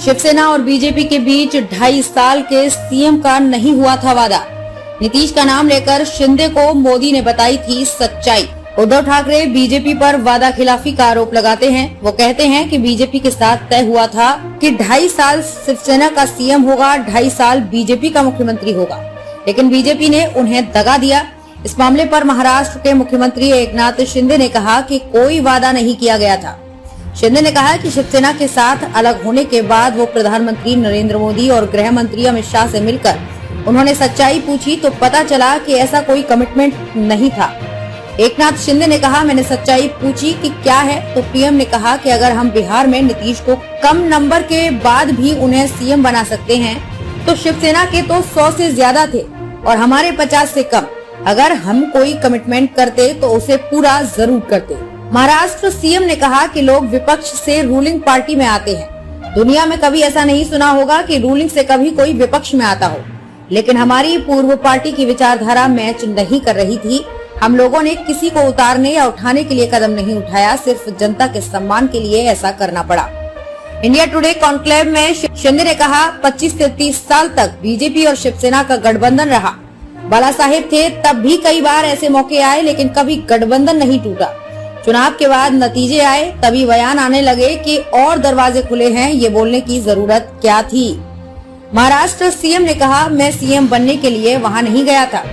शिवसेना और बीजेपी के बीच 2.5 साल के सीएम का नहीं हुआ था वादा। नीतीश का नाम लेकर शिंदे को मोदी ने बताई थी सच्चाई। उद्धव ठाकरे बीजेपी पर वादा खिलाफी का आरोप लगाते हैं। वो कहते हैं कि बीजेपी के साथ तय हुआ था कि 2.5 साल शिवसेना का सीएम होगा, 2.5 साल बीजेपी का मुख्यमंत्री होगा, लेकिन बीजेपी ने उन्हें दगा दिया। इस मामले पर महाराष्ट्र के मुख्यमंत्री एकनाथ शिंदे ने कहा कि कोई वादा नहीं किया गया था। शिंदे ने कहा कि शिवसेना के साथ अलग होने के बाद वो प्रधानमंत्री नरेंद्र मोदी और गृह मंत्री अमित शाह से मिलकर उन्होंने सच्चाई पूछी तो पता चला कि ऐसा कोई कमिटमेंट नहीं था। एकनाथ शिंदे ने कहा, मैंने सच्चाई पूछी कि क्या है, तो पीएम ने कहा कि अगर हम बिहार में नीतीश को कम नंबर के बाद भी उन्हें सीएम बना सकते हैं तो शिवसेना के तो 100 से ज्यादा थे और हमारे 50 से कम। अगर हम कोई कमिटमेंट करते तो उसे पूरा जरूर करते। महाराष्ट्र सीएम ने कहा कि लोग विपक्ष से रूलिंग पार्टी में आते हैं। दुनिया में कभी ऐसा नहीं सुना होगा कि रूलिंग से कभी कोई विपक्ष में आता हो, लेकिन हमारी पूर्व पार्टी की विचारधारा मैच नहीं कर रही थी। हम लोगों ने किसी को उतारने या उठाने के लिए कदम नहीं उठाया, सिर्फ जनता के सम्मान के लिए ऐसा करना पड़ा। इंडिया टुडे कॉन्क्लेव में शिंदे ने कहा, 25 से 30 साल तक बीजेपी और शिवसेना का गठबंधन रहा। बाला साहेब थे तब भी कई बार ऐसे मौके आए, लेकिन कभी गठबंधन नहीं टूटा। चुनाव के बाद नतीजे आए तभी बयान आने लगे कि और दरवाजे खुले हैं, ये बोलने की जरूरत क्या थी। महाराष्ट्र सीएम ने कहा, मैं सीएम बनने के लिए वहां नहीं गया था।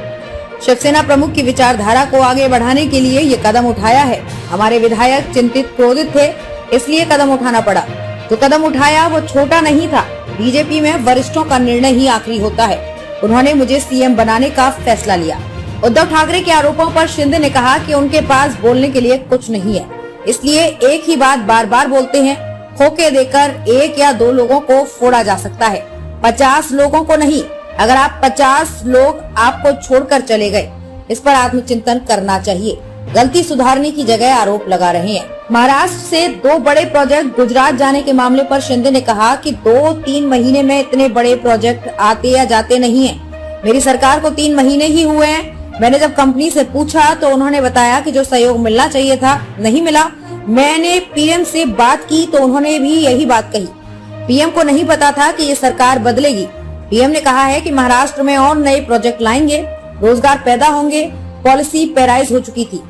शिवसेना प्रमुख की विचारधारा को आगे बढ़ाने के लिए ये कदम उठाया है। हमारे विधायक चिंतित क्रोधित थे, इसलिए कदम उठाना पड़ा। तो कदम उठाया वो छोटा नहीं था। बीजेपी में वरिष्ठों का निर्णय ही आखिरी होता है। उन्होंने मुझे सीएम बनाने का फैसला लिया। उद्धव ठाकरे के आरोपों पर शिंदे ने कहा कि उनके पास बोलने के लिए कुछ नहीं है, इसलिए एक ही बात बार बार बोलते हैं। खोके देकर 1 या 2 लोगों को फोड़ा जा सकता है, 50 लोगों को नहीं। अगर आप 50 लोग आपको छोड़कर चले गए, इस पर आत्मचिंतन करना चाहिए। गलती सुधारने की जगह आरोप लगा रहे हैं। महाराष्ट्र से 2 बड़े प्रोजेक्ट गुजरात जाने के मामले पर शिंदे ने कहा कि 2-3 महीने में इतने बड़े प्रोजेक्ट आते या जाते नहीं है। मेरी सरकार को 3 महीने ही हुए हैं। मैंने जब कंपनी से पूछा तो उन्होंने बताया कि जो सहयोग मिलना चाहिए था नहीं मिला। मैंने पीएम से बात की तो उन्होंने भी यही बात कही। पीएम को नहीं पता था कि ये सरकार बदलेगी। पीएम ने कहा है कि महाराष्ट्र में और नए प्रोजेक्ट लाएंगे, रोजगार पैदा होंगे। पॉलिसी पैराइज हो चुकी थी।